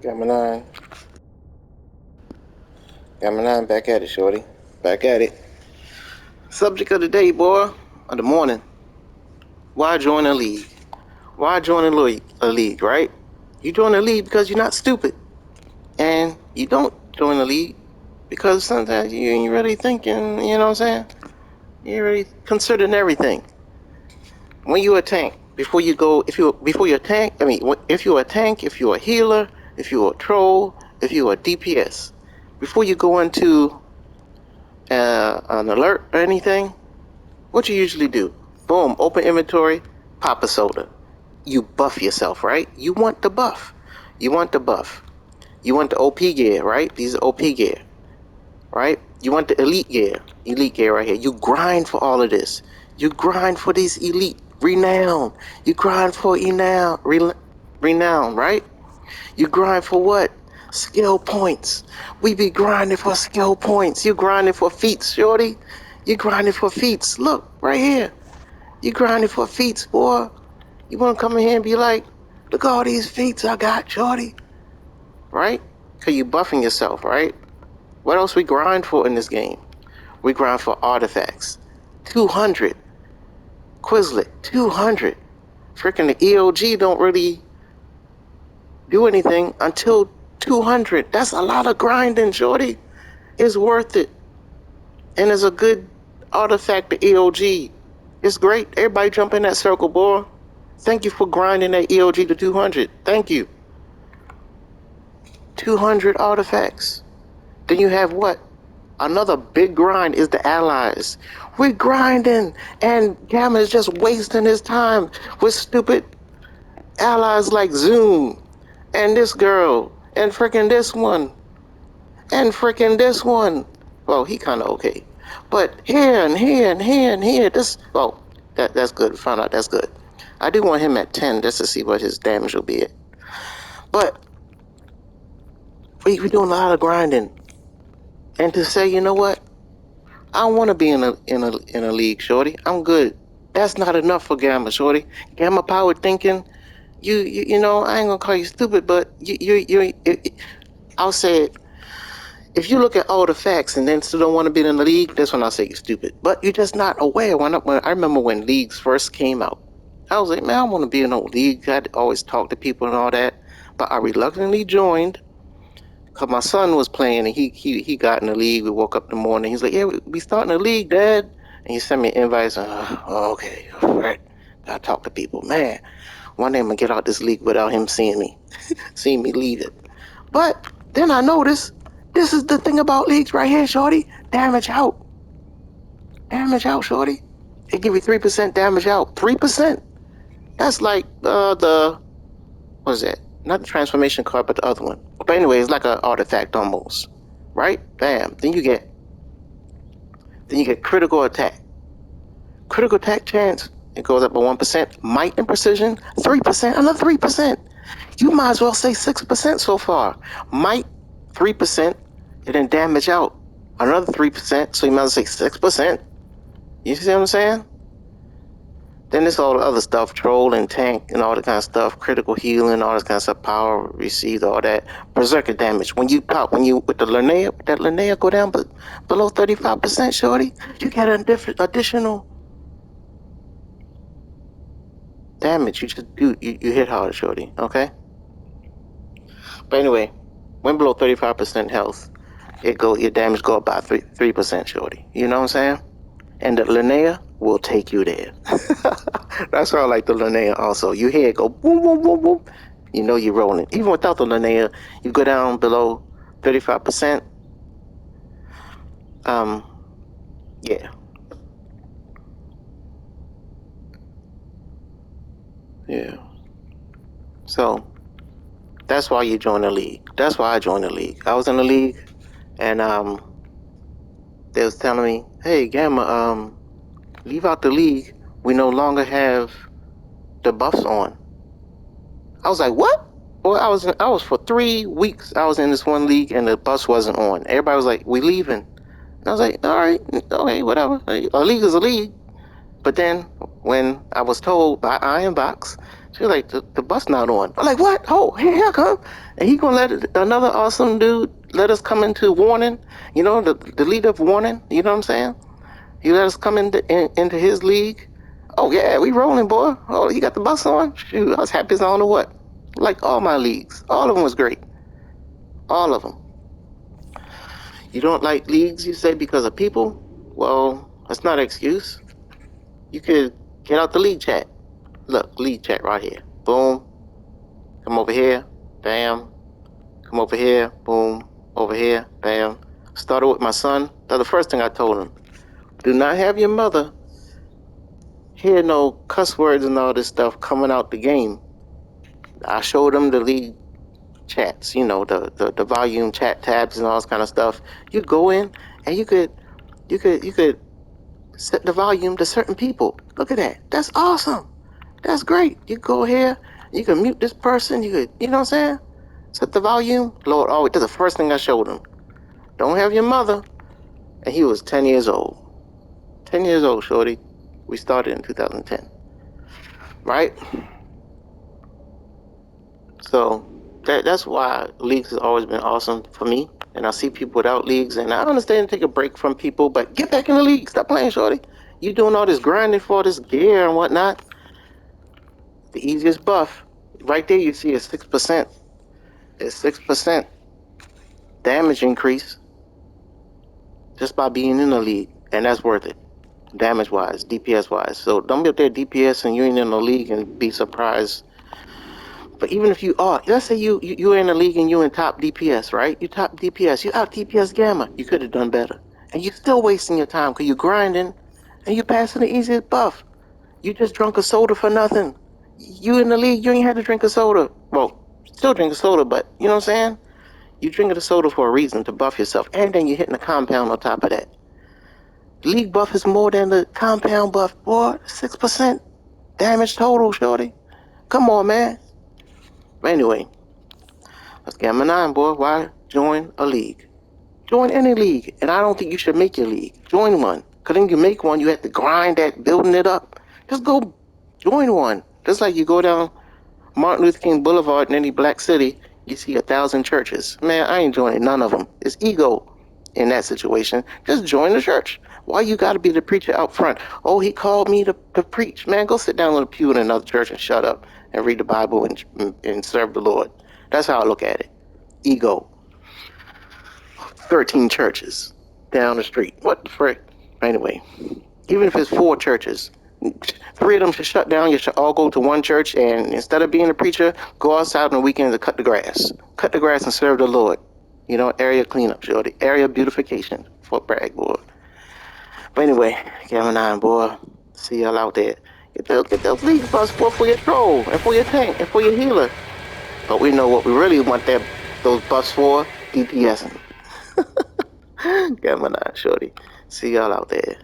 Gamma 9. Gamma 9 back at it, shorty. Back at it. Subject of the day, boy. Of the morning. Why join a league? Why join a league, right? You join a league because you're not stupid. And you don't join a league because sometimes you ain't really thinking, you know what I'm saying? You ain't really considering everything. When you're a tank, before you're a tank, if you're a tank, if you're a healer, if you're a troll, if you're a DPS, before you go into an alert or anything, what you usually do? Boom, open inventory, pop a soda. You buff yourself, right? You want the buff. You want the buff. You want the OP gear, right? These are OP gear, right? You want the elite gear right here. You grind for all of this. You grind for these elite renown. You grind for renown, right? You grind for what? Skill points. We be grinding for skill points. You grinding for feats, shorty. You grinding for feats. Look, right here. You grinding for feats, boy. You want to come in here and be like, look at all these feats I got, shorty. Right? Because you buffing yourself, right? What else we grind for in this game? We grind for artifacts. 200. Quizlet, 200. Freaking the EOG don't really do anything until 200. That's a lot of grinding, shorty. It's worth it. And it's a good artifact, the EOG. It's great. Everybody jump in that circle, boy. Thank you for grinding that EOG to 200. Thank you. 200 artifacts. Then you have what? Another big grind is the allies. We're grinding, and Gamma is just wasting his time with stupid allies like Zoom, and this girl, and freaking this one, and freaking this one. Well, he kind of okay. But here and here and here and here, that's good. Found out that's good. I do want him at 10 just to see what his damage will be at. But we're doing a lot of grinding. And to say, you know what? I don't want to be in a league, shorty. I'm good. That's not enough for Gamma, shorty. Gamma power thinking. You know, I ain't gonna call you stupid, but I'll say it. If you look at all the facts and then still don't want to be in the league, that's when I say you're stupid. But you're just not aware. When I remember when leagues first came out, I was like, man, I don't want to be in no league. I'd always talk to people and all that. But I reluctantly joined because my son was playing and he got in the league. We woke up in the morning. He's like, yeah, we starting a league, Dad. And he sent me invites. Okay, all right. Gotta talk to people. Man, one day I'm gonna get out this league without him seeing me leave it. But then I noticed this is the thing about leagues right here, shorty. Damage out. Damage out, shorty. They give you 3% damage out. 3%. That's like what is that? Not the transformation card, but the other one. But anyway, it's like an artifact almost. Right? Bam. Then you get critical attack. Critical attack chance, it goes up by 1%. Might and precision, 3%, another 3%. You might as well say 6% so far. Might, 3%, and then damage out, another 3%, so you might as well say 6%. You see what I'm saying? Then there's all the other stuff, troll and tank and all that kind of stuff, critical healing, all this kind of stuff, power received, all that. Berserker damage. When you with the Linnea go down below 35%, shorty, you get an additional damage. You just do, you hit hard, shorty, okay? But anyway, when below 35% health, your damage go up by 3%, shorty. You know what I'm saying? And the Linnea will take you there. That's why I like the Linnea also. You hear it go boom, boom, boom, boom. You know you're rolling. Even without the Linnea, you go down below 35%. Yeah. Yeah. So, that's why you join the league. That's why I joined the league. I was in the league, and they was telling me, hey, Gamma, leave out the league. We no longer have the buffs on. I was like, what? Well, I was for 3 weeks. I was in this one league and the buffs wasn't on. Everybody was like, we leaving. And I was like, all right, okay, whatever. A league is a league. But then when I was told by Ironbox She's like, the bus not on. I'm like, what? Oh, here I come. And he gonna let another awesome dude let us come into warning. You know, the leader of warning. You know what I'm saying? He let us come into his league. Oh yeah, we rolling, boy. Oh, you got the bus on? Shoot, I was happy as I don't know what. Like all my leagues, all of them was great. All of them. You don't like leagues, you say, because of people? Well, that's not an excuse. You could get out the league chat. Look, league chat right here. Boom. Come over here. Bam. Come over here. Boom. Over here. Bam. Started with my son. That's the first thing I told him. Do not have your mother hear no cuss words and all this stuff coming out the game. I showed him the league chats, you know, the volume chat tabs and all this kind of stuff. You go in and you could set the volume to certain people. Look at that. That's awesome. That's great. You go here, you can mute this person, you could, you know what I'm saying? Set the volume. Lord, oh, that's the first thing I showed him. Don't have your mother. And he was 10 years old. 10 years old, shorty. We started in 2010. Right? So that's why leagues has always been awesome for me. And I see people without leagues, and I understand take a break from people, but get back in the league. Stop playing, shorty. You doing all this grinding for this gear and whatnot. The easiest buff, right there you see a 6%. A 6% damage increase just by being in the league, and that's worth it. Damage-wise, DPS-wise. So don't be up there DPS and you ain't in the league and be surprised. But even if you are, let's say you're in the league and you in top DPS, right? You top DPS, you out DPS Gamma. You could have done better. And you're still wasting your time because you're grinding and you're passing the easiest buff. You just drunk a soda for nothing. You in the league, you ain't had to drink a soda. Well, still drink a soda, but you know what I'm saying? You drinking a soda for a reason, to buff yourself. And then you're hitting a compound on top of that. League buff is more than the compound buff, boy. 6% damage total, shorty. Come on, man. But anyway, that's Gamma 9, boy. Why join a league? Join any league. And I don't think you should make your league. Join one. Because then you make one, you have to grind at building it up. Just go join one. Just like you go down Martin Luther King Boulevard in any black city, you see 1,000 churches. Man, I ain't joining none of them. It's ego in that situation. Just join the church. Why you got to be the preacher out front? Oh, he called me to preach. Man, go sit down on a pew in another church and shut up and read the Bible and serve the Lord. That's how I look at it. Ego. 13 churches down the street. What the frick? Anyway, even if it's 4 churches, 3 of them should shut down. You should all go to one church, and instead of being a preacher, go outside on the weekends to cut the grass. Cut the grass and serve the Lord. You know, area cleanup, shorty. Area beautification. Fort Bragg, boy. But anyway, Gamma 9, boy. See y'all out there. Get those league buffs for your troll, and for your tank, and for your healer. But we know what we really want those buffs for. DPSing. Gamma 9, shorty. See y'all out there.